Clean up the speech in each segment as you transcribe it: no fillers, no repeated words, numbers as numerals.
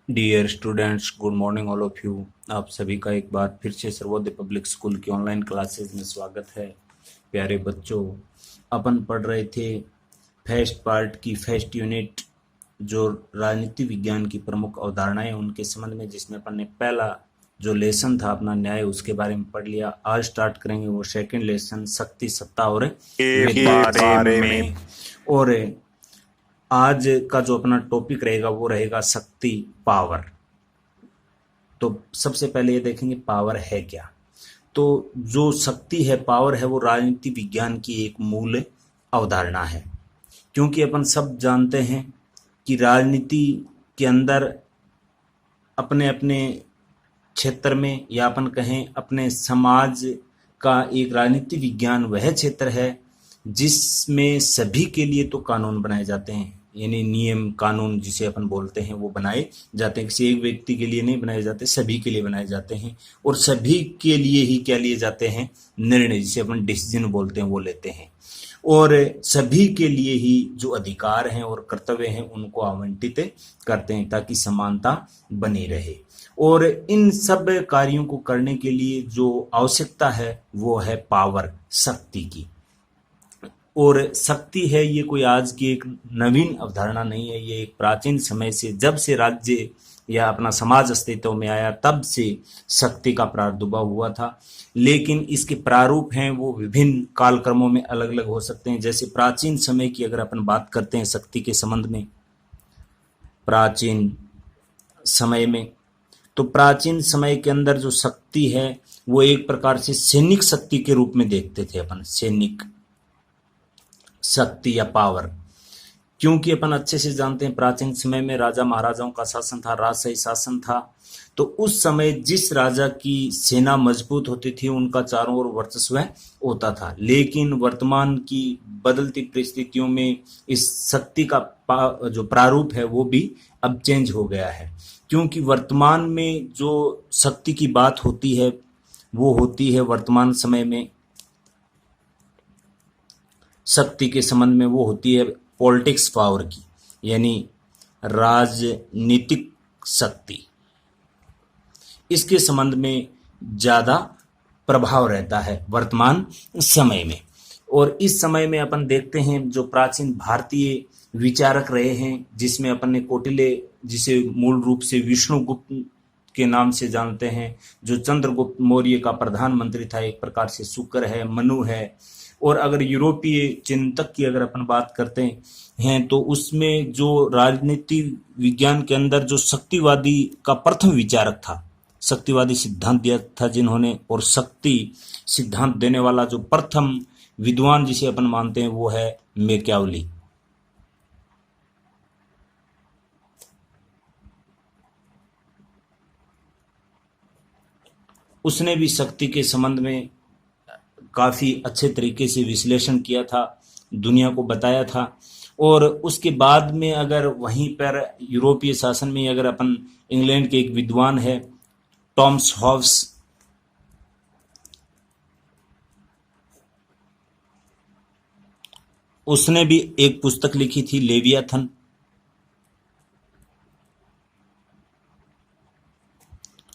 Dear students, good morning all of you. आप सभी का एक बार फिर से सर्वोदय पब्लिक स्कूल की ऑनलाइन क्लासेस में स्वागत है। प्यारे बच्चों, अपन पढ़ रहे थे फर्स्ट पार्ट की फर्स्ट यूनिट, जो राजनीति विज्ञान की प्रमुख अवधारणाएं उनके संबंध में, जिसमें अपन ने पहला जो लेसन था अपना न्याय, उसके बारे में पढ़ लिया। आज स्टार्ट करेंगे वो सेकंड लेसन, शक्ति, सत्ता और के बारे में। और आज का जो अपना टॉपिक रहेगा वो रहेगा शक्ति, पावर। तो सबसे पहले ये देखेंगे पावर है क्या। तो जो शक्ति है, पावर है, वो राजनीति विज्ञान की एक मूल अवधारणा है। क्योंकि अपन सब जानते हैं कि राजनीति के अंदर अपने अपने क्षेत्र में, या अपन कहें अपने समाज का, एक राजनीति विज्ञान वह क्षेत्र है जिसमें सभी के लिए तो कानून बनाए जाते हैं, यानी नियम कानून जिसे अपन बोलते हैं वो बनाए जाते हैं। किसी एक व्यक्ति के लिए नहीं बनाए जाते, सभी के लिए बनाए जाते हैं। और सभी के लिए ही क्या लिए जाते हैं? निर्णय, जिसे अपन डिसीजन बोलते हैं, वो लेते हैं। और सभी के लिए ही जो अधिकार हैं और कर्तव्य हैं उनको आवंटित करते हैं, ताकि समानता बनी रहे। और इन सब कार्यों को करने के लिए जो आवश्यकता है वो है पावर, शक्ति की। और शक्ति है, ये कोई आज की एक नवीन अवधारणा नहीं है। ये एक प्राचीन समय से, जब से राज्य या अपना समाज अस्तित्व में आया, तब से शक्ति का प्रादुर्भाव हुआ था। लेकिन इसके प्रारूप हैं वो विभिन्न कालक्रमों में अलग अलग हो सकते हैं। जैसे प्राचीन समय की अगर अपन बात करते हैं शक्ति के संबंध में, प्राचीन समय में, तो प्राचीन समय के अंदर जो शक्ति है वो एक प्रकार से सैनिक शक्ति के रूप में देखते थे अपन, सैनिक शक्ति या पावर। क्योंकि अपन अच्छे से जानते हैं प्राचीन समय में राजा महाराजाओं का शासन था, राजशाही शासन था। तो उस समय जिस राजा की सेना मजबूत होती थी, उनका चारों ओर वर्चस्व होता था। लेकिन वर्तमान की बदलती परिस्थितियों में इस शक्ति का जो प्रारूप है वो भी अब चेंज हो गया है। क्योंकि वर्तमान में जो शक्ति की बात होती है वो होती है वर्तमान समय में, शक्ति के संबंध में वो होती है पॉलिटिक्स पावर की, यानी राजनीतिक शक्ति। इसके संबंध में ज़्यादा प्रभाव रहता है वर्तमान समय में। और इस समय में अपन देखते हैं जो प्राचीन भारतीय विचारक रहे हैं, जिसमें अपन ने कौटिल्य, जिसे मूल रूप से विष्णुगुप्त के नाम से जानते हैं, जो चंद्रगुप्त मौर्य का प्रधानमंत्री था, एक प्रकार से शुक्र है, मनु है। और अगर यूरोपीय चिंतक की अगर अपन बात करते हैं तो उसमें जो राजनीति विज्ञान के अंदर जो शक्तिवादी का प्रथम विचारक था, शक्तिवादी सिद्धांत दिया था जिन्होंने, और शक्ति सिद्धांत देने वाला जो प्रथम विद्वान जिसे अपन मानते हैं वो है मैकियावेली। उसने भी शक्ति के संबंध में काफ़ी अच्छे तरीके से विश्लेषण किया था, दुनिया को बताया था। और उसके बाद में अगर वहीं पर यूरोपीय शासन में अगर अपन, इंग्लैंड के एक विद्वान है टॉमस हॉब्स, उसने भी एक पुस्तक लिखी थी लेवियाथन।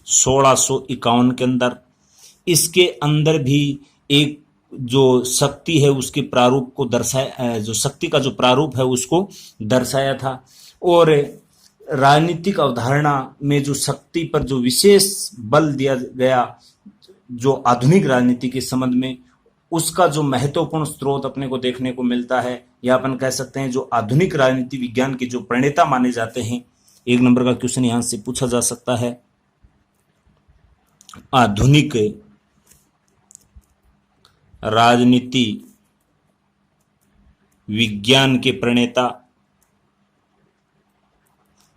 1651 के अंदर। इसके अंदर भी एक जो शक्ति है उसके प्रारूप को दर्शाया, जो शक्ति का जो प्रारूप है उसको दर्शाया था। और राजनीतिक अवधारणा में जो शक्ति पर जो विशेष बल दिया गया, जो आधुनिक राजनीति के संबंध में, उसका जो महत्वपूर्ण स्रोत अपने को देखने को मिलता है, या अपन कह सकते हैं जो आधुनिक राजनीति विज्ञान के जो प्रणेता माने जाते हैं। एक नंबर का क्वेश्चन यहां से पूछा जा सकता है, आधुनिक राजनीति विज्ञान के प्रणेता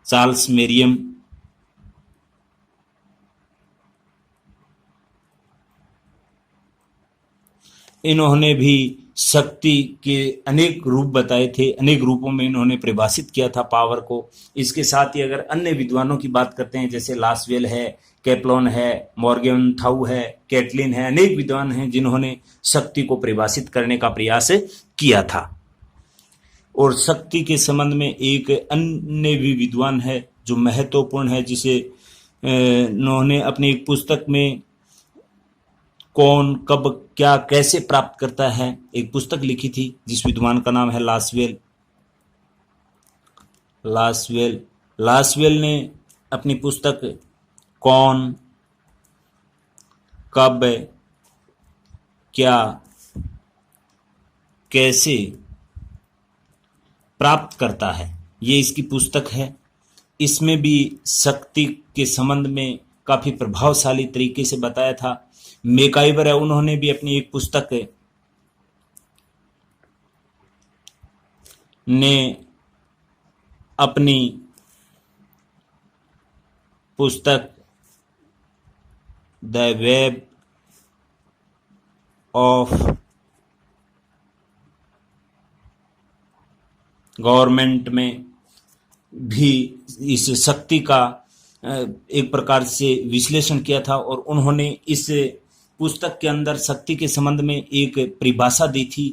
चार्ल्स मेरियम। इन्होंने भी शक्ति के अनेक रूप बताए थे, अनेक रूपों में इन्होंने परिभाषित किया था पावर को। इसके साथ ही अगर अन्य विद्वानों की बात करते हैं, जैसे लासवेल है, कैप्लॉन है, मॉर्गेनथाउ है, कैटलिन है, अनेक विद्वान हैं जिन्होंने शक्ति को परिभाषित करने का प्रयास किया था। और शक्ति के संबंध में एक अन्य भी विद्वान है जो महत्वपूर्ण है, जिसे उन्होंने अपनी एक पुस्तक में कौन कब क्या कैसे प्राप्त करता है एक पुस्तक लिखी थी, जिस विद्वान का नाम है लासवेल। लासवेल ने अपनी पुस्तक कौन कब क्या कैसे प्राप्त करता है, ये इसकी पुस्तक है। इसमें भी शक्ति के संबंध में काफी प्रभावशाली तरीके से बताया था। मैकाइवर है, उन्होंने भी अपनी एक पुस्तक ने अपनी पुस्तक द वेब ऑफ गवर्नमेंट में भी इस शक्ति का एक प्रकार से विश्लेषण किया था, और उन्होंने इस पुस्तक के अंदर शक्ति के संबंध में एक परिभाषा दी थी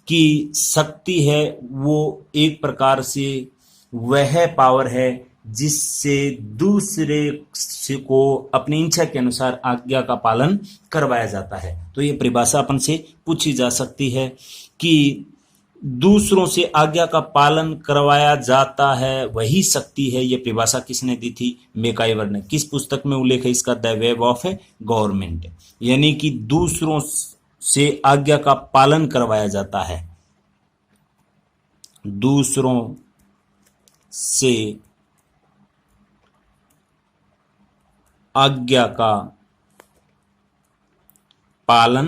कि शक्ति है वो एक प्रकार से वह पावर है जिससे दूसरे को अपनी इच्छा के अनुसार आज्ञा का पालन करवाया जाता है। तो ये परिभाषा अपन से पूछी जा सकती है कि दूसरों से आज्ञा का पालन करवाया जाता है वही शक्ति है। ये परिभाषा किसने दी थी? मैकाइवर ने। किस पुस्तक में उल्लेख है इसका? द वेब ऑफ गवर्नमेंट, यानी कि दूसरों से आज्ञा का पालन करवाया जाता है, दूसरों से आज्ञा का पालन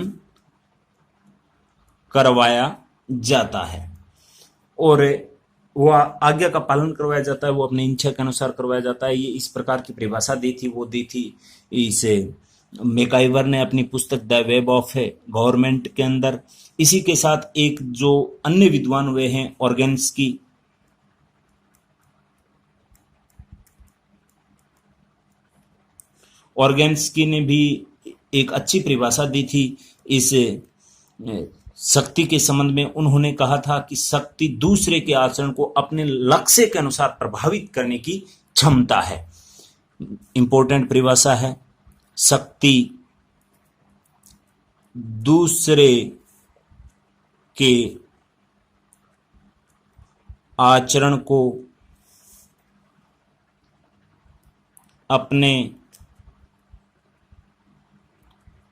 करवाया जाता है, और वह आज्ञा का पालन करवाया जाता है, वो अपनी इच्छा के अनुसार करवाया जाता है। ये इस प्रकार की परिभाषा दी थी, वो दी थी इसे मैकाइवर ने अपनी पुस्तक द वेब ऑफ गवर्नमेंट के अंदर। इसी के साथ एक जो अन्य विद्वान हुए हैं ऑर्गेन्स्की ने भी एक अच्छी परिभाषा दी थी इस शक्ति के संबंध में। उन्होंने कहा था कि शक्ति दूसरे के आचरण को अपने लक्ष्य के अनुसार प्रभावित करने की क्षमता है। इंपॉर्टेंट परिभाषा है। शक्ति दूसरे के आचरण को अपने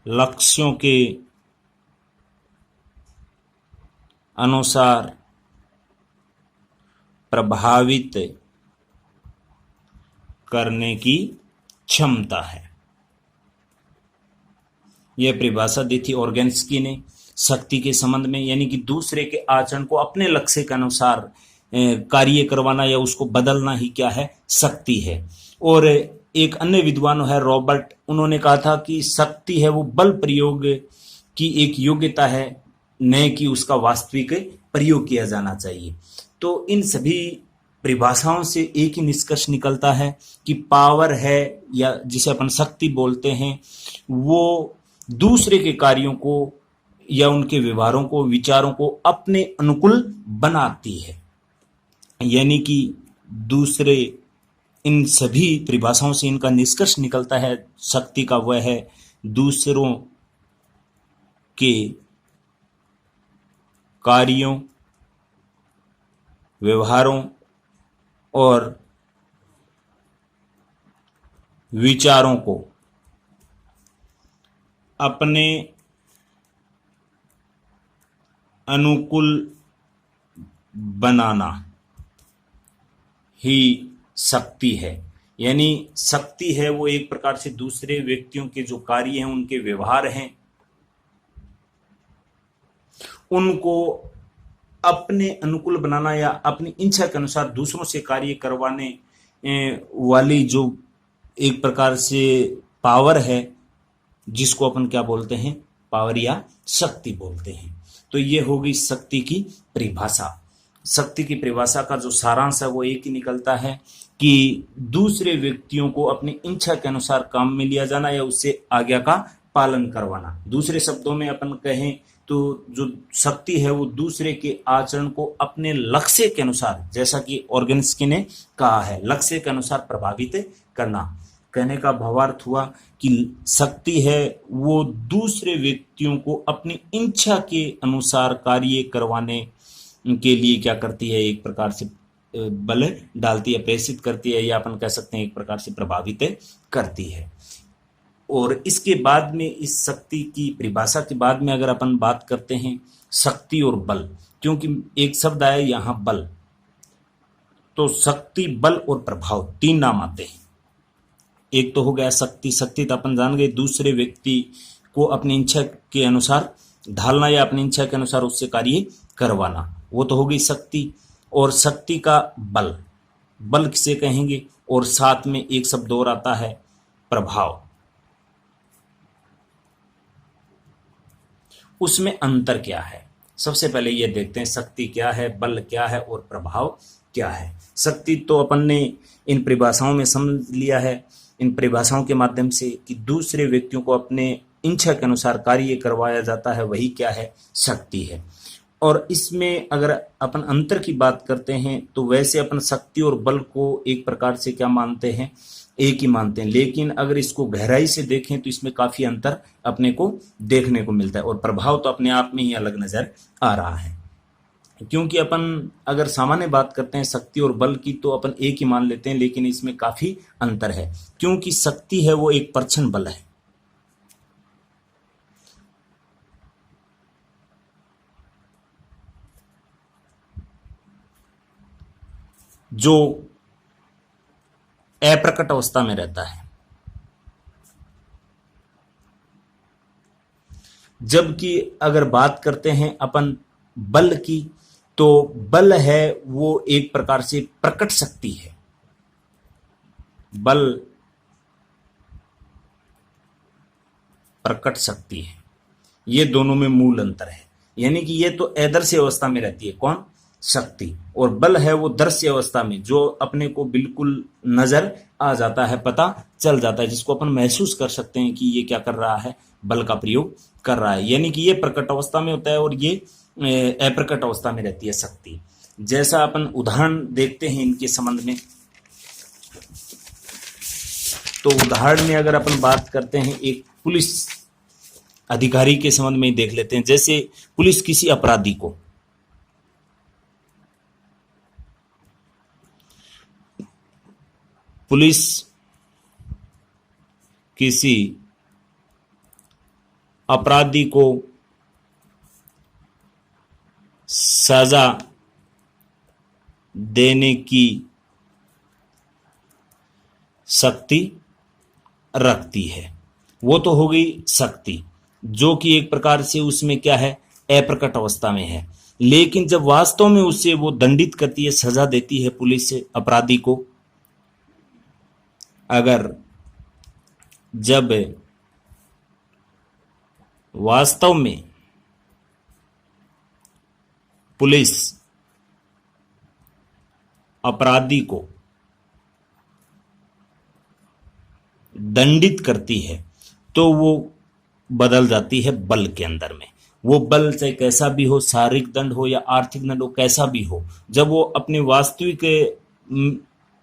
लक्ष्यों के अनुसार प्रभावित करने की क्षमता है। यह परिभाषा दी थी ऑर्गेन्स्की ने शक्ति के संबंध में, यानी कि दूसरे के आचरण को अपने लक्ष्य के अनुसार कार्य करवाना या उसको बदलना ही क्या है? शक्ति है। और एक अन्य विद्वान है रॉबर्ट, उन्होंने कहा था कि शक्ति है वो बल प्रयोग की एक योग्यता है, न कि उसका वास्तविक प्रयोग किया जाना चाहिए। तो इन सभी परिभाषाओं से एक ही निष्कर्ष निकलता है कि पावर है, या जिसे अपन शक्ति बोलते हैं, वो दूसरे के कार्यों को या उनके व्यवहारों को, विचारों को अपने अनुकूल बनाती है। यानी कि दूसरे, इन सभी परिभाषाओं से इनका निष्कर्ष निकलता है शक्ति का वह है दूसरों के कार्यों, व्यवहारों और विचारों को अपने अनुकूल बनाना ही शक्ति है। यानी शक्ति है वो एक प्रकार से दूसरे व्यक्तियों के जो कार्य हैं, उनके व्यवहार हैं, उनको अपने अनुकूल बनाना या अपनी इच्छा के अनुसार दूसरों से कार्य करवाने वाली जो एक प्रकार से पावर है, जिसको अपन क्या बोलते हैं? पावर या शक्ति बोलते हैं। तो ये होगी शक्ति की परिभाषा। शक्ति की परिभाषा का जो सारांश है वो एक ही निकलता है कि दूसरे व्यक्तियों को अपनी इच्छा के अनुसार काम में लिया जाना या उससे आज्ञा का पालन करवाना। दूसरे शब्दों में अपन कहें तो जो शक्ति है वो दूसरे के आचरण को अपने लक्ष्य के अनुसार, जैसा कि ऑर्गेनिस्की ने कहा है, लक्ष्य के अनुसार प्रभावित करना। कहने का भावार्थ हुआ कि शक्ति है वो दूसरे व्यक्तियों को अपनी इच्छा के अनुसार कार्य करवाने के लिए क्या करती है, एक प्रकार से बल डालती है, प्रेषित करती है, या अपन कह सकते हैं एक प्रकार से प्रभावित करती है। और इसके बाद में, इस शक्ति की परिभाषा के बाद में अगर अपन बात करते हैं शक्ति और बल, क्योंकि एक शब्द आया यहाँ बल, तो शक्ति, बल और प्रभाव तीन नाम आते हैं। एक तो हो गया शक्ति। शक्ति तो अपन जान गए, दूसरे व्यक्ति को अपनी इच्छा के अनुसार ढालना या अपनी इच्छा के अनुसार उससे कार्य करवाना, वो तो हो गई शक्ति। और शक्ति का बल, बल किसे कहेंगे, और साथ में एक शब्द और आता है प्रभाव। उसमें अंतर क्या है, सबसे पहले ये देखते हैं शक्ति क्या है, बल क्या है और प्रभाव क्या है। शक्ति तो अपन ने इन परिभाषाओं में समझ लिया है, इन परिभाषाओं के माध्यम से, कि दूसरे व्यक्तियों को अपने इच्छा के अनुसार कार्य करवाया जाता है, वही क्या है, शक्ति है। और इसमें अगर अपन अंतर की बात करते हैं तो वैसे अपन शक्ति और बल को एक प्रकार से क्या मानते हैं, एक ही मानते हैं, लेकिन अगर इसको गहराई से देखें तो इसमें काफी अंतर अपने को देखने को मिलता है। और प्रभाव तो अपने आप में ही अलग नजर आ रहा है, क्योंकि अपन अगर सामान्य बात करते हैं शक्ति और बल की तो अपन एक ही मान लेते हैं, लेकिन इसमें काफी अंतर है, क्योंकि शक्ति है वो एक परछन बल है। जो अप्रकट अवस्था में रहता है, जबकि अगर बात करते हैं अपन बल की, तो बल है वो एक प्रकार से प्रकट शक्ति है। बल प्रकट शक्ति है, ये दोनों में मूल अंतर है। यानी कि ये तो अदृश्य अवस्था में रहती है, कौन, शक्ति, और बल है वो दृश्य अवस्था में, जो अपने को बिल्कुल नजर आ जाता है, पता चल जाता है, जिसको अपन महसूस कर सकते हैं कि ये क्या कर रहा है, बल का प्रयोग कर रहा है। यानी कि ये प्रकट अवस्था में होता है और ये अप्रकट अवस्था में रहती है शक्ति। जैसा अपन उदाहरण देखते हैं इनके संबंध में, तो उदाहरण में अगर अपन बात करते हैं एक पुलिस अधिकारी के संबंध में ही देख लेते हैं। जैसे पुलिस किसी अपराधी को सजा देने की शक्ति रखती है, वो तो हो गई शक्ति, जो कि एक प्रकार से उसमें क्या है, अप्रकट अवस्था में है। लेकिन जब वास्तव में उसे वो दंडित करती है, सजा देती है पुलिस अपराधी को, अगर जब वास्तव में पुलिस अपराधी को दंडित करती है तो वो बदल जाती है बल के अंदर में। वो बल चाहे कैसा भी हो, शारीरिक दंड हो या आर्थिक दंड हो, कैसा भी हो, जब वो अपने वास्तविक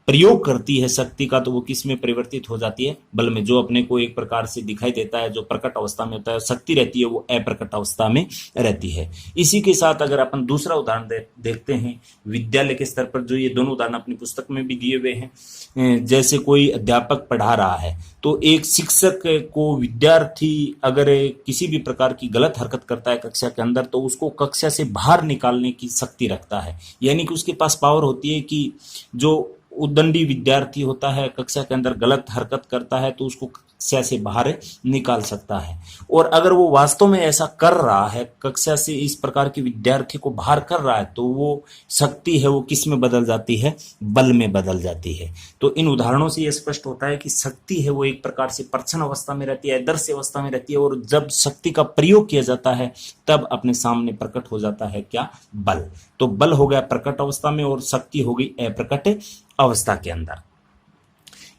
प्रयोग करती है शक्ति का, तो वो किस में परिवर्तित हो जाती है, बल में, जो अपने को एक प्रकार से दिखाई देता है, जो प्रकट अवस्था में होता है। शक्ति रहती है वो अप्रकट अवस्था में रहती है। इसी के साथ अगर अपन दूसरा उदाहरण देखते हैं विद्यालय के स्तर पर, जो ये दोनों उदाहरण अपनी पुस्तक में भी दिए हुए हैं। जैसे कोई अध्यापक पढ़ा रहा है, तो एक शिक्षक को विद्यार्थी अगर किसी भी प्रकार की गलत हरकत करता है कक्षा के अंदर, तो उसको कक्षा से बाहर निकालने की शक्ति रखता है। यानी कि उसके पास पावर होती है कि जो उद्दंडी विद्यार्थी होता है, कक्षा के अंदर गलत हरकत करता है, तो उसको कक्षा से बाहर निकाल सकता है। और अगर वो वास्तव में ऐसा कर रहा है, कक्षा से इस प्रकार के विद्यार्थी को बाहर कर रहा है, तो वो शक्ति है वो किस में बदल जाती है, बल में बदल जाती है। तो इन उदाहरणों से ये स्पष्ट होता है कि शक्ति है वो एक प्रकार से परछन अवस्था में रहती है, दृश्य अवस्था में रहती है, और जब शक्ति का प्रयोग किया जाता है तब अपने सामने प्रकट हो जाता है क्या, बल। तो बल हो गया प्रकट अवस्था में और शक्ति हो गई अप्रकट अवस्था के अंदर।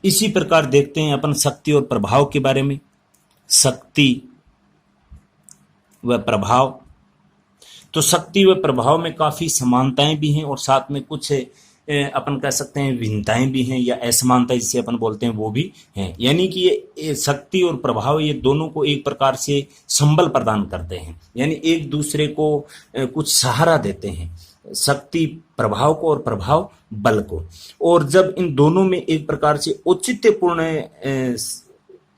इसी प्रकार देखते हैं अपन शक्ति और प्रभाव के बारे में। शक्ति व प्रभाव तो शक्ति व प्रभाव में काफी समानताएं भी हैं और साथ में कुछ अपन कह सकते हैं भिन्नताएं भी हैं या असमानता जिसे अपन बोलते हैं वो भी हैं। यानी कि ये शक्ति और प्रभाव ये दोनों को एक प्रकार से संबल प्रदान करते हैं, यानी एक दूसरे को कुछ सहारा देते हैं, शक्ति प्रभाव को और प्रभाव बल को। और जब इन दोनों में एक प्रकार से औचित्यपूर्ण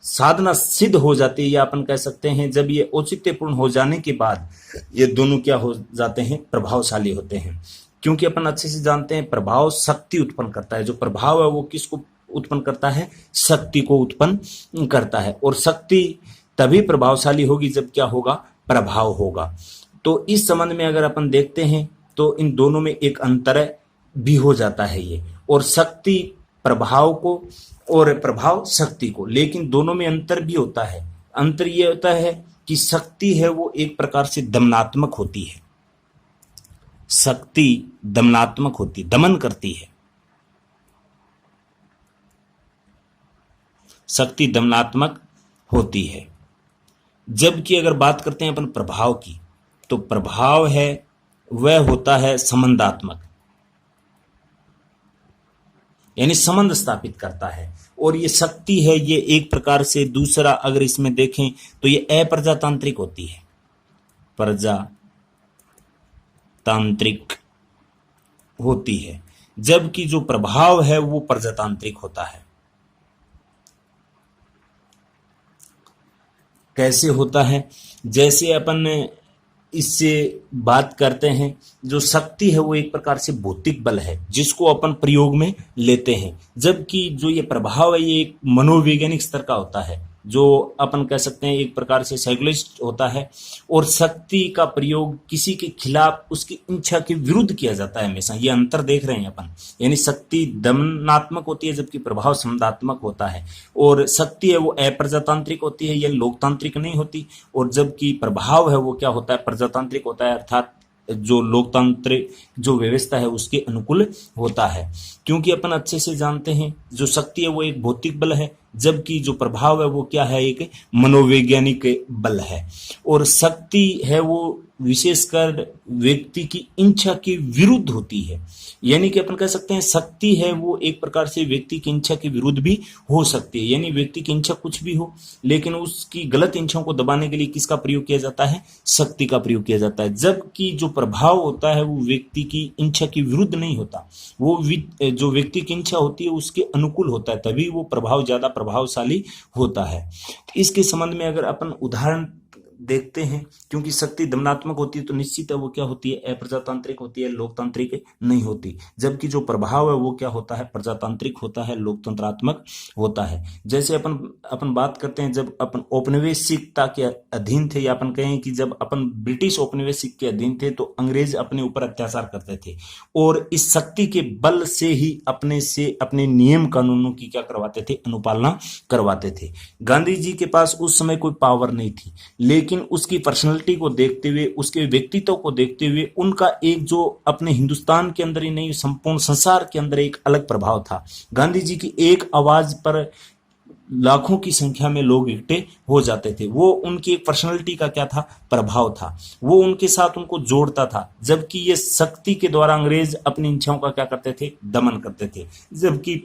साधना सिद्ध हो जाती है, या अपन कह सकते हैं जब ये औचित्यपूर्ण हो जाने के बाद ये दोनों क्या हो जाते हैं, प्रभावशाली होते हैं। क्योंकि अपन अच्छे से जानते हैं प्रभाव शक्ति उत्पन्न करता है, जो प्रभाव है वो किसको उत्पन्न करता है, शक्ति को उत्पन्न करता है। और शक्ति तभी प्रभावशाली होगी जब क्या होगा, प्रभाव होगा। तो इस संबंध में अगर अपन देखते हैं तो इन दोनों में एक अंतर भी हो जाता है ये, और शक्ति प्रभाव को और प्रभाव शक्ति को, लेकिन दोनों में अंतर भी होता है। अंतर ये होता है कि शक्ति है वो एक प्रकार से दमनात्मक होती है, शक्ति दमनात्मक होती, दमन करती है, शक्ति दमनात्मक होती है। जबकि अगर बात करते हैं अपन प्रभाव की, तो प्रभाव है वह होता है संबंधात्मक, यानी संबंध स्थापित करता है। और ये शक्ति है ये एक प्रकार से, दूसरा अगर इसमें देखें तो ये अप्रजातांत्रिक होती है, प्रजातांत्रिक होती है, जबकि जो प्रभाव है वो प्रजातांत्रिक होता है। कैसे होता है, जैसे अपन इससे बात करते हैं, जो शक्ति है वो एक प्रकार से भौतिक बल है जिसको अपन प्रयोग में लेते हैं, जबकि जो ये प्रभाव है ये एक मनोवैज्ञानिक स्तर का होता है, जो अपन कह सकते हैं एक प्रकार से साइकोलॉजिस्ट होता है। और शक्ति का प्रयोग किसी के खिलाफ उसकी इच्छा के विरुद्ध किया जाता है हमेशा, ये अंतर देख रहे हैं अपन। यानी शक्ति दमनात्मक होती है जबकि प्रभाव संबंधात्मक होता है, और शक्ति है वो अप्रजातांत्रिक होती है, ये लोकतांत्रिक नहीं होती। और जबकि प्रभाव है वो क्या होता है, प्रजातांत्रिक होता है, अर्थात जो लोकतांत्रिक जो व्यवस्था है उसके अनुकूल होता है। क्योंकि अपन अच्छे से जानते हैं जो शक्ति है वो एक भौतिक बल है, जबकि जो प्रभाव है वो क्या है, एक मनोवैज्ञानिक बल है। और शक्ति है वो विशेषकर व्यक्ति की इच्छा के विरुद्ध होती है, यानी कि अपन कह सकते हैं शक्ति है वो एक प्रकार से व्यक्ति की इच्छा के विरुद्ध भी हो सकती है। यानी व्यक्ति की इच्छा कुछ भी हो, लेकिन उसकी गलत इच्छाओं को दबाने के लिए किसका प्रयोग किया जाता है, शक्ति का प्रयोग किया जाता है। जबकि जो प्रभाव होता है वो व्यक्ति की इच्छा के विरुद्ध नहीं होता, वो जो व्यक्ति की इच्छा होती है उसके अनुकूल होता है, तभी वो प्रभाव ज्यादा प्रभावशाली होता है। इसके संबंध में अगर अपन उदाहरण देखते हैं, क्योंकि शक्ति दमनात्मक होती है तो निश्चित है वो क्या होती है, अप्रजातांत्रिक होती है, लोकतांत्रिक नहीं होती। जबकि जो प्रभाव है वो क्या होता है, प्रजातांत्रिक होता है, लोकतंत्रात्मक होता है। जैसे अपन बात करते हैं जब अपन औपनिवेशिकता के अधीन थे, या अपन कहें कि जब अपन ब्रिटिश औपनिवेशिक के अधीन थे, तो अंग्रेज अपने ऊपर अत्याचार करते थे और इस शक्ति के बल से ही अपने नियम कानूनों की क्या करवाते थे, अनुपालना करवाते थे। गांधी जी के पास उस समय कोई पावर नहीं थी, लेकिन उसकी पर्सनैलिटी को देखते हुए, उसके व्यक्तित्व को देखते हुए, उनका एक जो अपने हिंदुस्तान के अंदर ही नहीं संपूर्ण संसार के अंदर एक अलग प्रभाव था। गांधी जी की एक आवाज पर लाखों की संख्या में लोग इकट्ठे हो जाते थे। वो उनकी एक पर्सनैलिटी का क्या था, प्रभाव था, वो उनके साथ उनको जोड़ता था। जबकि ये शक्ति के द्वारा अंग्रेज अपनी इच्छाओं का क्या करते थे, दमन करते थे। जबकि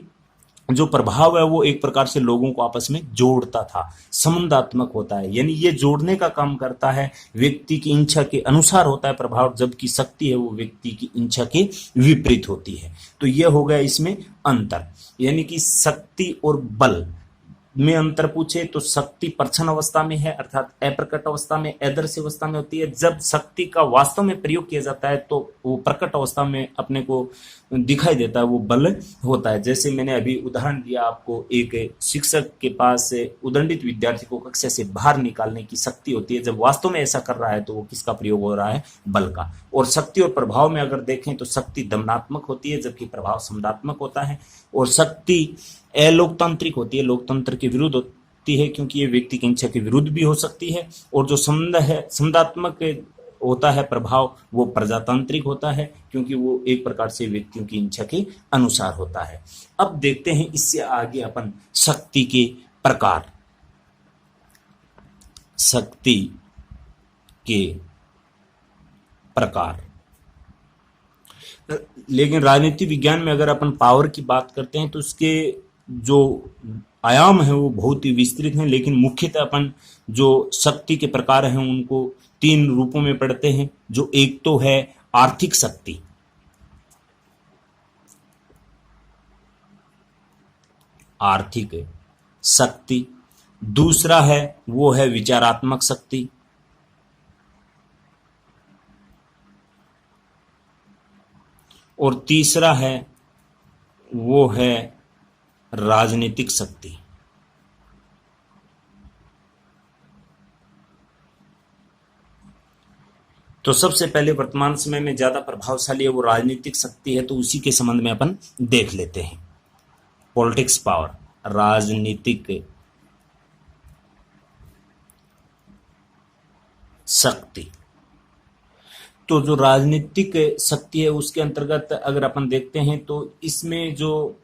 जो प्रभाव है वो एक प्रकार से लोगों को आपस में जोड़ता था, संबंधात्मक होता है, यानी ये जोड़ने का काम करता है, व्यक्ति की इच्छा के अनुसार होता है प्रभाव, जबकि शक्ति है वो व्यक्ति की इच्छा के विपरीत होती है। तो ये हो गया इसमें अंतर। यानी कि शक्ति और बल में अंतर पूछे तो शक्ति प्रच्छन्न अवस्था में है, अर्थात अप्रकट अवस्था में, अदृश्य अवस्था में होती है। जब शक्ति का वास्तव में प्रयोग किया जाता है तो वो प्रकट अवस्था में अपने को दिखाई देता है, वो बल होता है। जैसे मैंने अभी उदाहरण दिया आपको, एक शिक्षक के पास उदंडित विद्यार्थी को कक्षा से बाहर निकालने की शक्ति होती है, जब वास्तव में ऐसा कर रहा है तो वो किसका प्रयोग हो रहा है, बल का। और शक्ति और प्रभाव में अगर देखें तो शक्ति दमनात्मक होती है जबकि प्रभाव संबंधात्मक होता है। और शक्ति अलोकतांत्रिक होती है, लोकतंत्र के विरुद्ध होती है, क्योंकि ये व्यक्ति की इच्छा के विरुद्ध भी हो सकती है। और जो संबंधात्मक होता है प्रभाव, वो प्रजातांत्रिक होता है, क्योंकि वो एक प्रकार से व्यक्तियों की इच्छा के अनुसार होता है। अब देखते हैं इससे आगे अपन शक्ति के प्रकार, शक्ति के प्रकार। लेकिन राजनीति विज्ञान में अगर अपन पावर की बात करते हैं तो उसके जो आयाम है वो बहुत ही विस्तृत हैं, लेकिन मुख्यतः अपन जो शक्ति के प्रकार हैं उनको 3 रूपों में पढ़ते हैं। जो एक तो है आर्थिक शक्ति, आर्थिक शक्ति, दूसरा है वो है विचारात्मक शक्ति, और तीसरा है वो है राजनीतिक शक्ति। तो सबसे पहले वर्तमान समय में ज्यादा प्रभावशाली है वो राजनीतिक शक्ति है, तो उसी के संबंध में अपन देख लेते हैं। पॉलिटिक्स पावर, राजनीतिक शक्ति। तो जो राजनीतिक शक्ति है उसके अंतर्गत अगर अपन देखते हैं तो इसमें जो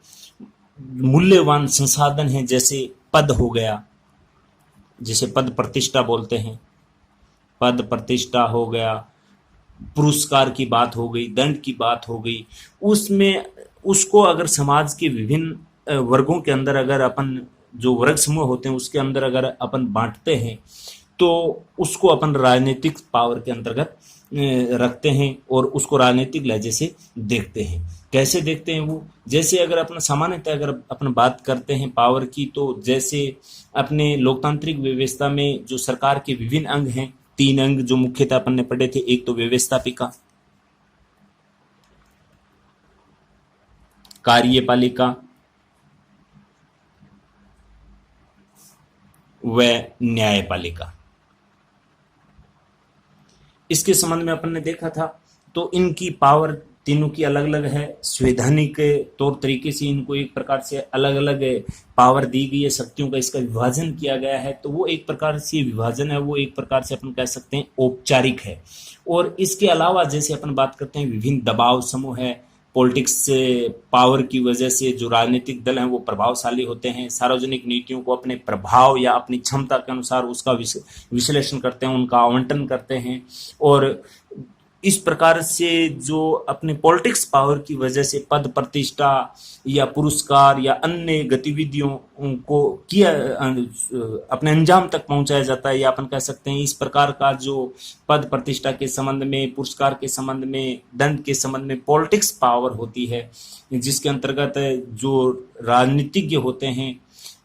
मूल्यवान संसाधन है, जैसे पद हो गया, जिसे पद प्रतिष्ठा बोलते हैं, पद प्रतिष्ठा हो गया, पुरस्कार की बात हो गई, दंड की बात हो गई, उसमें उसको अगर समाज के विभिन्न वर्गों के अंदर अगर अपन जो वर्ग समूह होते हैं उसके अंदर अगर अपन बांटते हैं तो उसको अपन राजनीतिक पावर के अंतर्गत रखते हैं और उसको राजनीतिक लहजे से देखते हैं। कैसे देखते हैं वो, जैसे अगर अपना सामान्यतः अगर अपन बात करते हैं पावर की, तो जैसे अपने लोकतांत्रिक व्यवस्था में जो सरकार के विभिन्न अंग हैं, 3 अंग जो मुख्यतः अपन ने पढ़े थे, एक तो व्यवस्थापिका, कार्यपालिका व न्यायपालिका। इसके संबंध में अपन ने देखा था तो इनकी पावर तीनों की अलग अलग है। संवैधानिक तौर तरीके से इनको एक प्रकार से अलग अलग पावर दी गई है, शक्तियों का इसका विभाजन किया गया है। तो वो एक प्रकार से विभाजन है, वो एक प्रकार से अपन कह सकते हैं औपचारिक है। और इसके अलावा जैसे अपन बात करते हैं विभिन्न दबाव समूह है, पॉलिटिक्स पावर की वजह से जो राजनीतिक दल हैं वो प्रभावशाली होते हैं, सार्वजनिक नीतियों को अपने प्रभाव या अपनी क्षमता के अनुसार उसका विश्लेषण करते हैं, उनका आवंटन करते हैं। और इस प्रकार से जो अपने पॉलिटिक्स पावर की वजह से पद प्रतिष्ठा या पुरस्कार या अन्य गतिविधियों को किया अपने अंजाम तक पहुंचाया जाता है, या अपन कह सकते हैं इस प्रकार का जो पद प्रतिष्ठा के संबंध में, पुरस्कार के संबंध में, दंड के संबंध में पॉलिटिक्स पावर होती है, जिसके अंतर्गत जो राजनीतिज्ञ होते हैं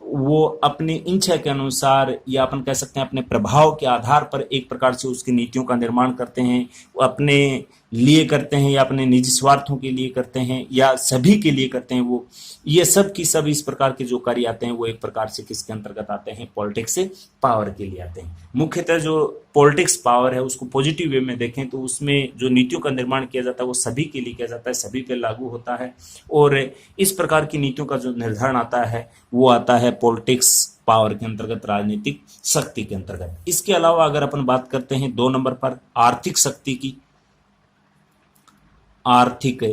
वो अपनी इच्छा के अनुसार या अपन कह सकते हैं अपने प्रभाव के आधार पर एक प्रकार से उसकी नीतियों का निर्माण करते हैं। वो अपने लिए करते हैं या अपने निजी स्वार्थों के लिए करते हैं या सभी के लिए करते हैं। वो ये सब की सब इस प्रकार के जो कार्य आते हैं वो एक प्रकार से किसके अंतर्गत आते हैं, पॉलिटिक्स से पावर के लिए आते हैं। मुख्यतः जो पॉलिटिक्स पावर है उसको पॉजिटिव वे में देखें तो उसमें जो नीतियों का निर्माण किया जाता है वो सभी के लिए किया जाता है, सभी पे लागू होता है। और इस प्रकार की नीतियों का जो निर्धारण आता है वो आता है पॉलिटिक्स पावर के अंतर्गत, राजनीतिक शक्ति के अंतर्गत। इसके अलावा अगर अपन बात करते हैं 2 नंबर पर आर्थिक शक्ति की, आर्थिक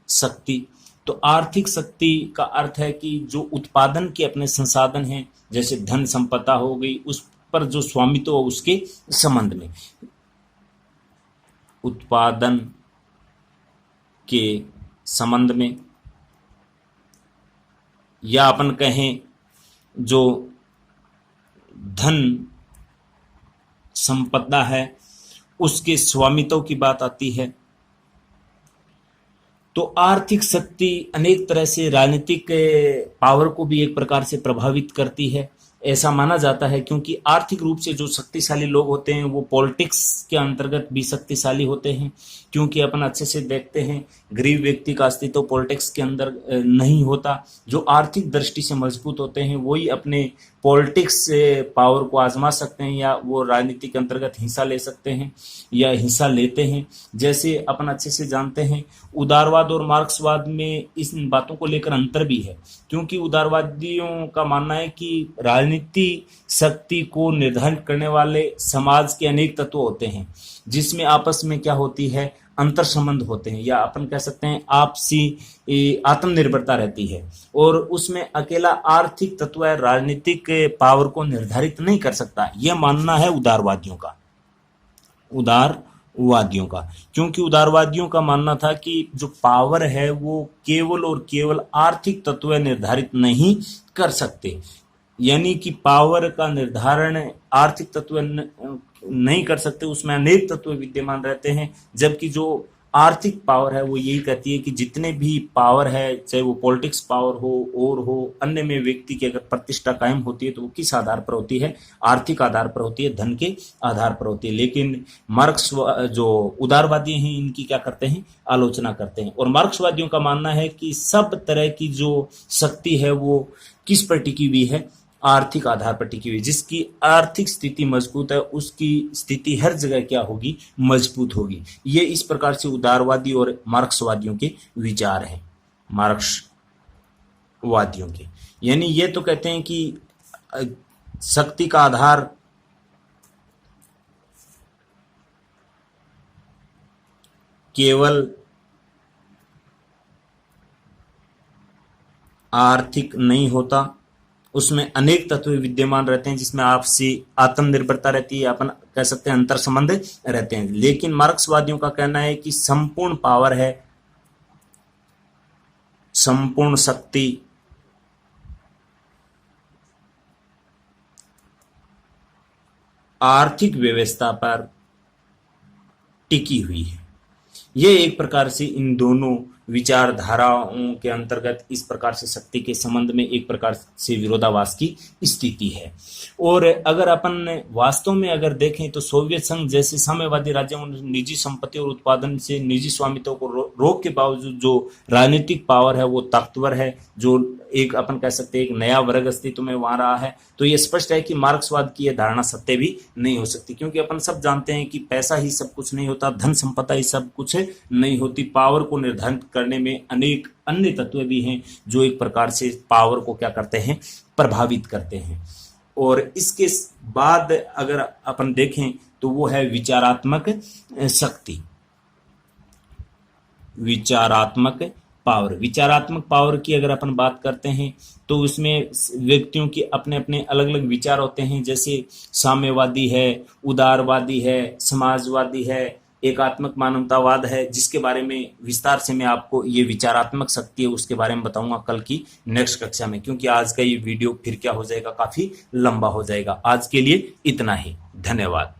शक्ति। तो आर्थिक शक्ति का अर्थ है कि जो उत्पादन के अपने संसाधन हैं, जैसे धन संपदा हो गई, उस पर जो स्वामित्व हो उसके संबंध में, उत्पादन के संबंध में, या अपन कहें जो धन संपदा है उसके स्वामित्व की बात आती है। तो आर्थिक शक्ति अनेक तरह से राजनीतिक पावर को भी एक प्रकार से प्रभावित करती है, ऐसा माना जाता है, क्योंकि आर्थिक रूप से जो शक्तिशाली लोग होते हैं वो पॉलिटिक्स के अंतर्गत भी शक्तिशाली होते हैं। क्योंकि अपन अच्छे से देखते हैं गरीब व्यक्ति का अस्तित्व पॉलिटिक्स के अंदर नहीं होता। जो आर्थिक दृष्टि से मजबूत होते हैं वही अपने पॉलिटिक्स पावर को आजमा सकते हैं या वो राजनीति के अंतर्गत हिस्सा ले सकते हैं या हिस्सा लेते हैं। जैसे अपन अच्छे से जानते हैं उदारवाद और मार्क्सवाद में इन बातों को लेकर अंतर भी है, क्योंकि उदारवादियों का मानना है कि राजनीति शक्ति को निर्धारित करने वाले समाज के अनेक तत्व होते हैं, जिसमें आपस में क्या होती है, अंतर संबंध होते हैं, या अपन कह सकते हैं आपसी आत्मनिर्भरता रहती है। और उसमें अकेला आर्थिक तत्व है राजनीतिक पावर को निर्धारित नहीं कर सकता, यह मानना है उदारवादियों का, वादियों का, क्योंकि उदारवादियों का मानना था कि जो पावर है वो केवल और केवल आर्थिक तत्व निर्धारित नहीं कर सकते, यानी कि पावर का निर्धारण आर्थिक तत्व नहीं कर सकते, उसमें अनेक तत्व विद्यमान रहते हैं। जबकि जो आर्थिक पावर है वो यही कहती है कि जितने भी पावर है, चाहे वो पॉलिटिक्स पावर हो और हो अन्य में, व्यक्ति की अगर प्रतिष्ठा कायम होती है तो वो किस आधार पर होती है, आर्थिक आधार पर होती है, धन के आधार पर होती है। लेकिन मार्क्स जो उदारवादी हैं इनकी क्या करते हैं, आलोचना करते हैं। और मार्क्सवादियों का मानना है कि सब तरह की जो शक्ति है वो किस पर टिकी हुई है, आर्थिक आधार पर टिकी हुई। जिसकी आर्थिक स्थिति मजबूत है उसकी स्थिति हर जगह क्या होगी, मजबूत होगी। ये इस प्रकार से उदारवादी और मार्क्सवादियों के विचार हैं, मार्क्सवादियों के। यानी ये तो कहते हैं कि शक्ति का आधार केवल आर्थिक नहीं होता, उसमें अनेक तत्व विद्यमान रहते हैं, जिसमें आपसी आत्मनिर्भरता रहती है, अपन कह सकते हैं अंतर संबंध रहते हैं। लेकिन मार्क्सवादियों का कहना है कि संपूर्ण पावर है, संपूर्ण शक्ति आर्थिक व्यवस्था पर टिकी हुई है। ये एक प्रकार से इन दोनों विचारधाराओं के अंतर्गत इस प्रकार से शक्ति के संबंध में एक प्रकार से विरोधाभास की स्थिति है। और अगर अपन वास्तव में अगर देखें तो सोवियत संघ जैसे साम्यवादी राज्यों में निजी संपत्ति और उत्पादन से निजी स्वामित्व को रोक के बावजूद जो राजनीतिक पावर है वो ताकतवर है, जो एक अपन कह सकते हैं एक नया वर्ग अस्तित्व में वहां रहा है। तो ये स्पष्ट है कि मार्क्सवाद की यह धारणा सत्य भी नहीं हो सकती, क्योंकि अपन सब जानते हैं कि पैसा ही सब कुछ नहीं होता, धन संपदा ही सब कुछ नहीं होती। पावर को निर्धारित करने में अनेक अन्य तत्व भी हैं जो एक प्रकार से पावर को क्या करते हैं, प्रभावित करते हैं। और इसके बाद अगर अपन देखें तो वो है विचारात्मक शक्ति, विचारात्मक पावर। विचारात्मक पावर की अगर अपन बात करते हैं तो उसमें व्यक्तियों के अपने अपने अलग अलग विचार होते हैं, जैसे साम्यवादी है, उदारवादी है, समाजवादी है, एकात्मक मानवतावाद है, जिसके बारे में विस्तार से मैं आपको ये विचारात्मक शक्ति है उसके बारे में बताऊंगा कल की नेक्स्ट कक्षा में, क्योंकि आज का ये वीडियो फिर क्या हो जाएगा, काफी लंबा हो जाएगा। आज के लिए इतना ही, धन्यवाद।